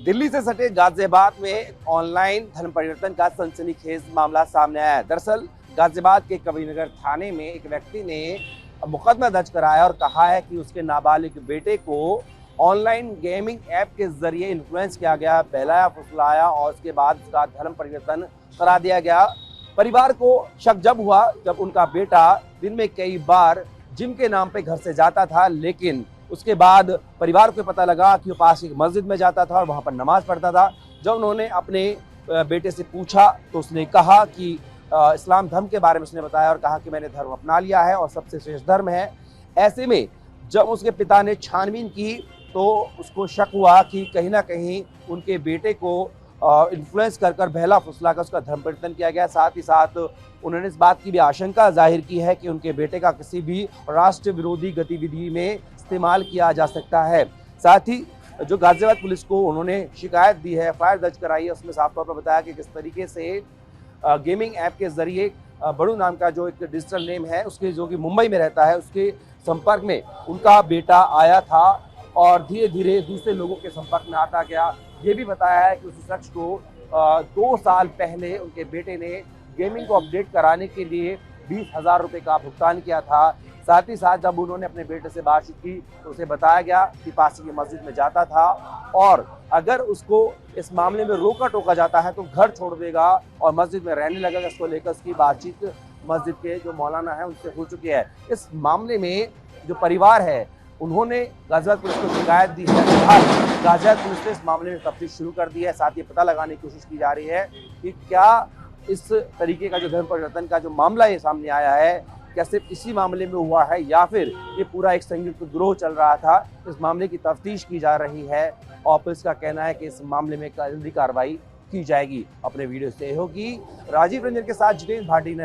दिल्ली से सटे गाजियाबाद में ऑनलाइन धर्म परिवर्तन का सनसनीखेज मामला सामने आया है। दरअसल गाजियाबाद के कबीरनगर थाने में एक व्यक्ति ने मुकदमा दर्ज कराया और कहा है कि उसके नाबालिग बेटे को ऑनलाइन गेमिंग ऐप के जरिए इन्फ्लुएंस किया गया, बहलाया फुसलाया और उसके बाद उसका धर्म परिवर्तन करा दिया गया। परिवार को शक जब हुआ जब उनका बेटा दिन में कई बार जिम के नाम पे घर से जाता था, लेकिन उसके बाद परिवार को पता लगा कि वो पास की मस्जिद में जाता था और वहाँ पर नमाज पढ़ता था। जब उन्होंने अपने बेटे से पूछा तो उसने कहा कि इस्लाम धर्म के बारे में उसने बताया और कहा कि मैंने धर्म अपना लिया है और सबसे श्रेष्ठ धर्म है। ऐसे में जब उसके पिता ने छानबीन की तो उसको शक हुआ कि कहीं ना कहीं उनके बेटे को इन्फ्लुएंस कर बहला फुसला कर उसका धर्म परिवर्तन किया गया। साथ ही साथ उन्होंने इस बात की भी आशंका जाहिर की है कि उनके बेटे का किसी भी राष्ट्र विरोधी गतिविधि में इस्तेमाल किया जा सकता है। साथ ही जो गाजियाबाद पुलिस को उन्होंने शिकायत दी है, एफआईआर दर्ज कराई है, उसमें साफ तौर पर बताया कि किस तरीके से गेमिंग ऐप के जरिए बड़ू नाम का जो एक डिजिटल नेम है उसके जो कि मुंबई में रहता है, उसके संपर्क में उनका बेटा आया था और धीरे धीरे दूसरे लोगों के संपर्क में आता गया। ये भी बताया है कि उस शख्स को 2 साल पहले उनके बेटे ने गेमिंग को अपडेट कराने के लिए 20,000 रुपये का भुगतान किया था। साथ ही साथ जब उन्होंने अपने बेटे से बातचीत की तो उसे बताया गया कि पास की मस्जिद में जाता था और अगर उसको इस मामले में रोका टोका जाता है तो घर छोड़ देगा और मस्जिद में रहने लगेगा। इसको लेकर उसकी बातचीत मस्जिद के जो मौलाना है उनसे हो चुकी है। इस मामले में जो परिवार है उन्होंने गाजियाबाद पुलिस को शिकायत दी है। गाजियाबाद पुलिस ने इस मामले में तफ्तीश शुरू कर दी है। साथ ही पता लगाने की कोशिश की जा रही है कि क्या इस तरीके का जो धर्म परिवर्तन का जो मामला ये सामने आया है क्या सिर्फ इसी मामले में हुआ है या फिर ये पूरा एक संयुक्त गिरोह चल रहा था। इस मामले की तफ्तीश की जा रही है और पुलिस का कहना है कि इस मामले में जल्दी कार्रवाई की जाएगी। अपने वीडियो से होगी राजीव रंजन के साथ जितेंद्र भाटी ने